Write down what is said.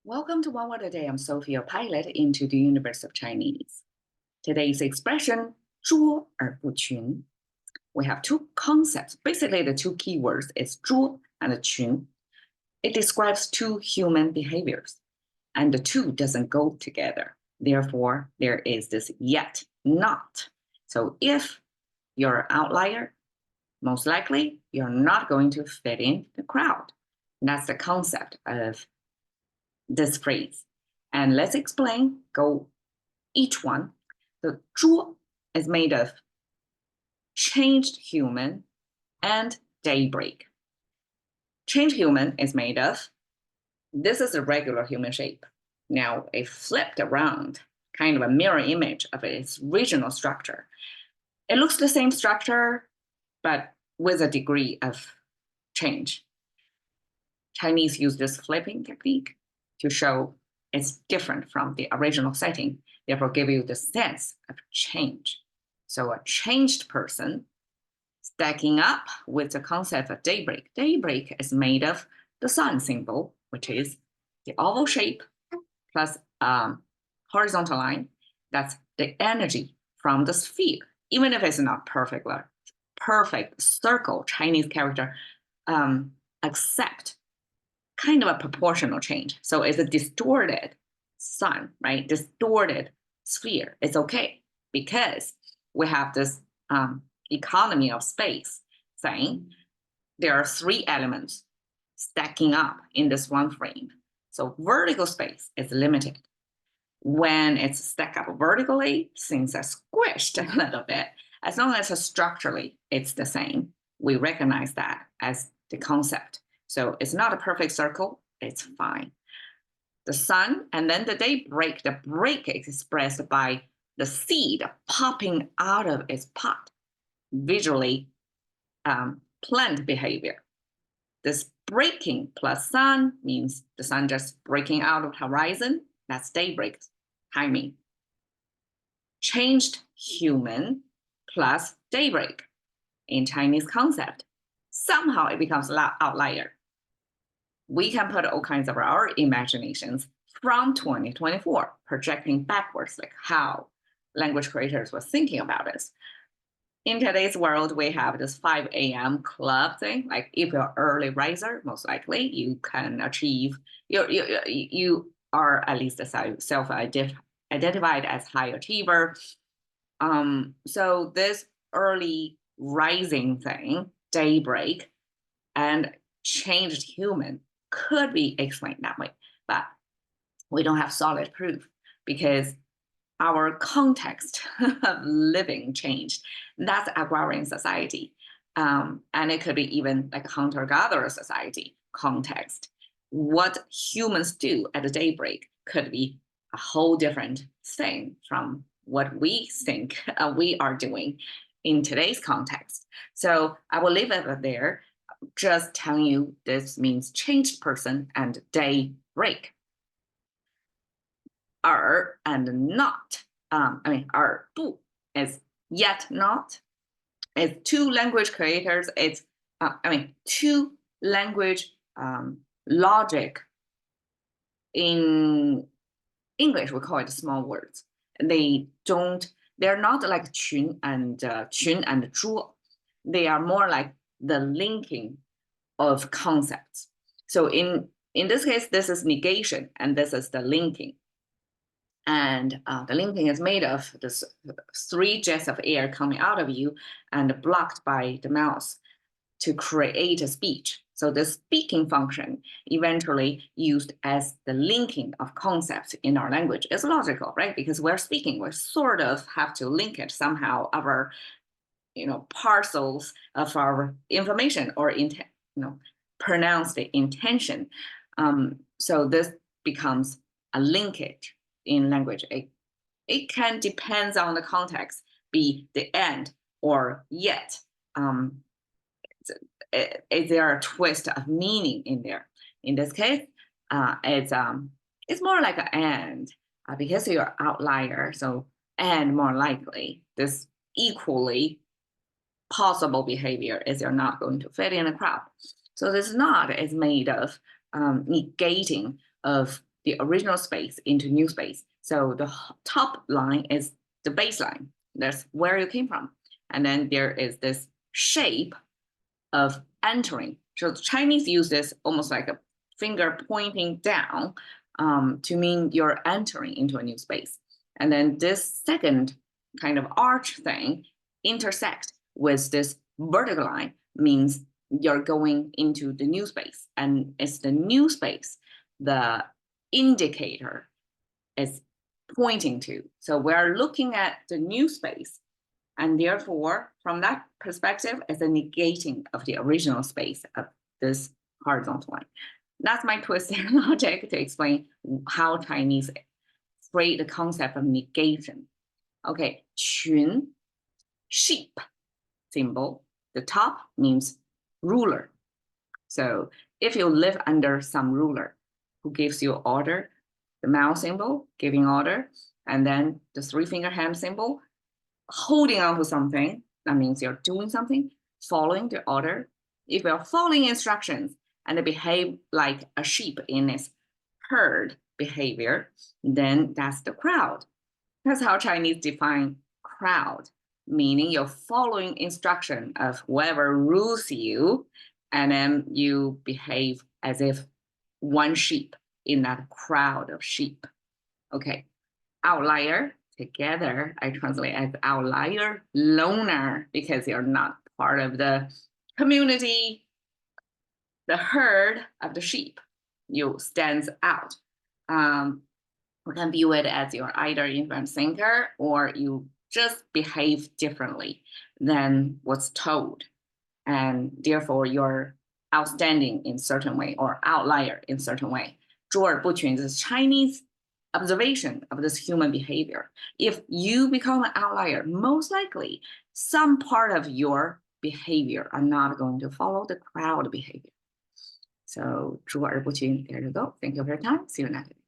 Welcome to One Word a Day. I'm Sophie, your pilot into the universe of Chinese. Today's expression, 卓尔不群. We have two concepts. Basically, the two keywords is 卓 and 群. It describes two human behaviors, and the two doesn't go together. Therefore, there is this yet not. So if you're an outlier, most likely you're not going to fit in the crowd. That's the concept of this phrase. And let's explain, go each one. The 卓 is made of changed human and daybreak. Changed human is made of, this is a regular human shape. Now it flipped around, kind of a mirror image of its original structure. It looks the same structure, but with a degree of change. Chinese use this flipping technique to show it's different from the original setting, therefore give you the sense of change. So a changed person stacking up with the concept of daybreak. Daybreak is made of the sun symbol, which is the oval shape plus horizontal line. That's the energy from the sphere. Even if it's not perfect circle, Chinese character accept kind of a proportional change. So it's a distorted sun, right? Distorted sphere. It's okay because we have this economy of space saying there are three elements stacking up in this one frame. So vertical space is limited. When it's stacked up vertically, things are squished a little bit. As long as structurally it's the same, we recognize that as the concept. So it's not a perfect circle, it's fine. The sun and then the daybreak, the break is expressed by the seed popping out of its pot. Visually, plant behavior. This breaking plus sun means the sun just breaking out of the horizon. That's daybreak timing. Changed human plus daybreak in Chinese concept. Somehow it becomes outlier. We can put all kinds of our imaginations from 2024, projecting backwards, like how language creators were thinking about this. In today's world, we have this 5 a.m. club thing. Like if you're an early riser, most likely you can achieve, you are at least self-identified as high achiever. So this early rising thing, daybreak, and changed human could be explained that way, but we don't have solid proof because our context of living changed. That's agrarian society. And it could be even like a hunter-gatherer society context. What humans do at the daybreak could be a whole different thing from what we think we are doing in today's context. So I will leave it there, just telling you this means changed person and daybreak. And not,不is yet not. It's two language creators. It's, two language logic. In English, we call it small words. They're not like 群 and 卓. They are more like the linking of concepts. So in this case, this is negation, and this is the linking. And the linking is made of this 3 jets of air coming out of you and blocked by the mouth to create a speech. So the speaking function eventually used as the linking of concepts in our language is logical, right? Because we're speaking, we sort of have to link it somehow, our parcels of our information or pronounce the intention. So this becomes a linkage in language. It can depends on the context, be the and or yet. Is there a twist of meaning in there? In this case, it's more like an and because you're outlier. So and more likely, this equally possible behavior is you're not going to fit in a crowd. So this not is made of negating of the original space into new space. So the top line is the baseline. That's where you came from. And then there is this shape of entering. So Chinese use this almost like a finger pointing down to mean you're entering into a new space. And then this second kind of arch thing intersect with this vertical line means you're going into the new space. And it's the new space the indicator is pointing to. So we're looking at the new space. And therefore, from that perspective, it's a negating of the original space of this horizontal line. That's my twisted logic to explain how Chinese create the concept of negation. Okay, 群, sheep symbol. The top means ruler. So if you live under some ruler who gives you order, the mouse symbol, giving order, and then the three-finger hand symbol, holding on to something, that means you're doing something, following the order. If you're following instructions and behave like a sheep in its herd behavior, then that's the crowd. That's how Chinese define crowd, meaning you're following instruction of whoever rules you, and then you behave as if one sheep in that crowd of sheep. Okay, outlier, together, I translate as outlier, loner, because you're not part of the community, the herd of the sheep. You stands out. We can view it as you're either influence thinker or you just behave differently than what's told. And therefore you're outstanding in certain way or outlier in certain way. 卓尔不群 is Chinese observation of this human behavior. If you become an outlier, most likely some part of your behavior are not going to follow the crowd behavior. So 卓尔不群, there you go. Thank you for your time. See you next time.